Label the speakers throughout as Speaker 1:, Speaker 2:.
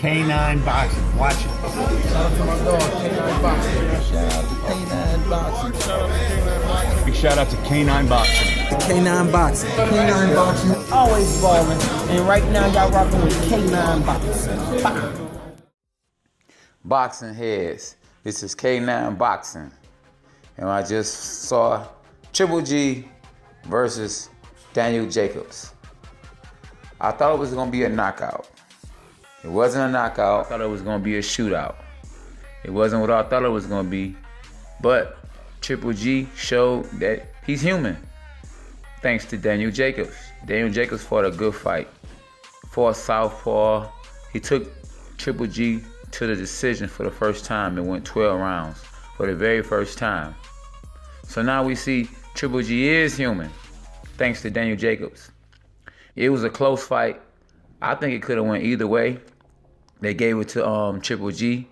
Speaker 1: K9 Boxing. Watch it.
Speaker 2: Shout out to my dog, K9 Boxing.
Speaker 3: Shout out to K9 Boxing.
Speaker 2: Shout out to K9 Boxing.
Speaker 1: Big shout out to K9 Boxing.
Speaker 3: K9 Boxing.
Speaker 2: K9 Boxing.
Speaker 4: Always balling. And right now, y'all rocking with K9 Boxing. Bah.
Speaker 3: Boxing heads. This is K9 Boxing. And I just saw Triple G versus Daniel Jacobs. I thought it was going to be a knockout. It wasn't a knockout. I thought it was going to be a shootout. It wasn't what I thought it was going to be. But Triple G showed that he's human. Thanks to Daniel Jacobs. Daniel Jacobs fought a good fight. Fought southpaw. He took Triple G to the decision for the first time and went 12 rounds for the very first time. So now we see Triple G is human, thanks to Daniel Jacobs. It was a close fight. I think it could have went either way. They gave it to Triple G.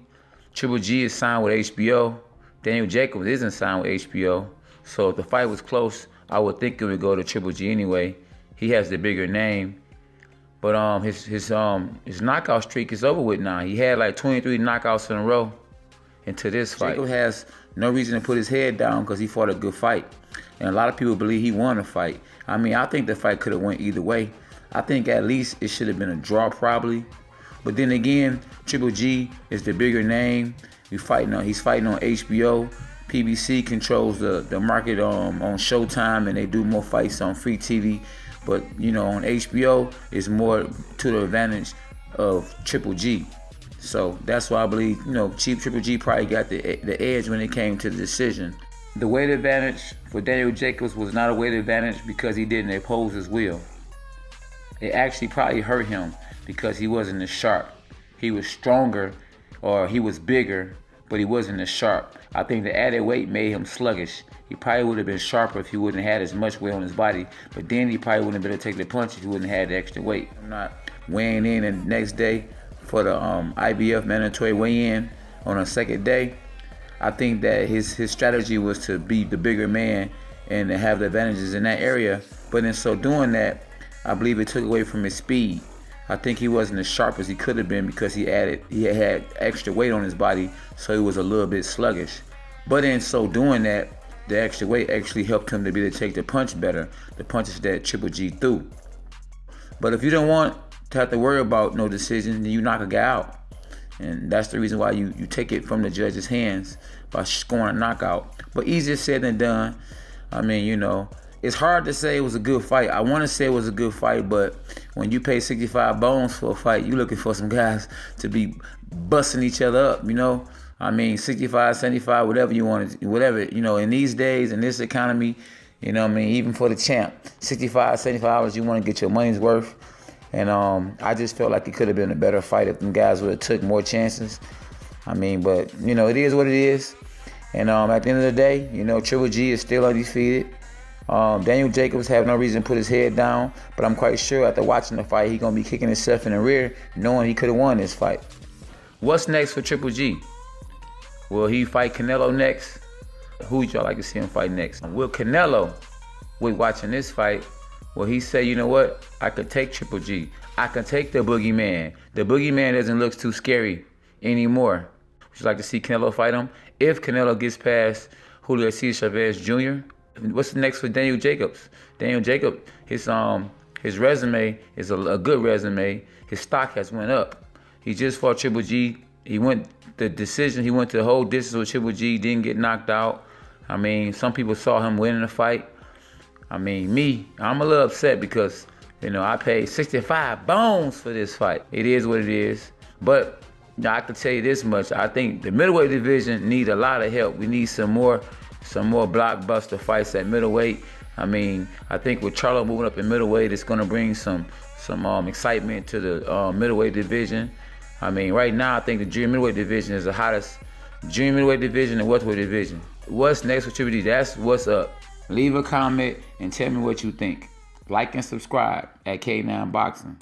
Speaker 3: Triple G is signed with HBO. Daniel Jacobs isn't signed with HBO. So if the fight was close, I would think it would go to Triple G anyway. He has the bigger name. But his knockout streak is over with now. He had like 23 knockouts in a row into this fight. Jacob has no reason to put his head down because he fought a good fight. And a lot of people believe he won the fight. I mean, I think the fight could have went either way. I think at least it should have been a draw probably. But then again, Triple G is the bigger name. He's fighting on HBO. PBC controls the market on Showtime, and they do more fights on free TV. But, you know, on HBO, it's more to the advantage of Triple G. So that's why I believe, you know, Triple G probably got the edge when it came to the decision. The weight advantage for Daniel Jacobs was not a weight advantage because he didn't oppose his will. It actually probably hurt him because he wasn't as sharp. He was stronger or he was bigger, but he wasn't as sharp. I think the added weight made him sluggish. He probably would have been sharper if he wouldn't have had as much weight on his body, but then he probably wouldn't have been able to take the punch if he wouldn't have had the extra weight. I'm not weighing in the next day for the IBF mandatory weigh-in on a second day. I think that his strategy was to be the bigger man and to have the advantages in that area, but in so doing that, I believe it took away from his speed. I think he wasn't as sharp as he could have been because he had extra weight on his body, so he was a little bit sluggish. But in so doing that, the extra weight actually helped him to be able to take the punch better, the punches that Triple G threw. But if you don't want to have to worry about no decision, then you knock a guy out. And that's the reason why you take it from the judge's hands by scoring a knockout. But easier said than done. I mean, you know, it's hard to say it was a good fight. I want to say it was a good fight, but when you pay 65 bones for a fight, you're looking for some guys to be busting each other up, you know? I mean, 65, 75, whatever you want, whatever, you know, in these days, in this economy, you know what I mean, even for the champ, 65, 75 hours, you want to get your money's worth. And I just felt like it could have been a better fight if them guys would have took more chances. I mean, but, you know, it is what it is. And at the end of the day, you know, Triple G is still undefeated. Daniel Jacobs have no reason to put his head down, but I'm quite sure after watching the fight, he's going to be kicking himself in the rear, knowing he could have won this fight. What's next for Triple G? Will he fight Canelo next? Who would y'all like to see him fight next? Will Canelo, with watching this fight, will he say, you know what, I could take Triple G. I can take the boogeyman. The boogeyman doesn't look too scary anymore. Would you like to see Canelo fight him? If Canelo gets past Julio Cesar Chavez Jr., what's next for Daniel Jacobs? Daniel Jacobs, his resume is a good resume. His stock has went up. He just fought Triple G. He went the whole distance with Triple G, didn't get knocked out. I mean, some people saw him winning the fight. I mean, I'm a little upset because, you know, I paid 65 bones for this fight. It is what it is. But I can tell you this much. I think the middleweight division needs a lot of help. We need some more blockbuster fights at middleweight. I mean, I think with Charlo moving up in middleweight, it's going to bring some excitement to the middleweight division. I mean, right now, I think the junior middleweight division is the hottest junior middleweight division and welterweight division. What's next for Triple G? That's what's up. Leave a comment and tell me what you think. Like and subscribe at K9 Boxing.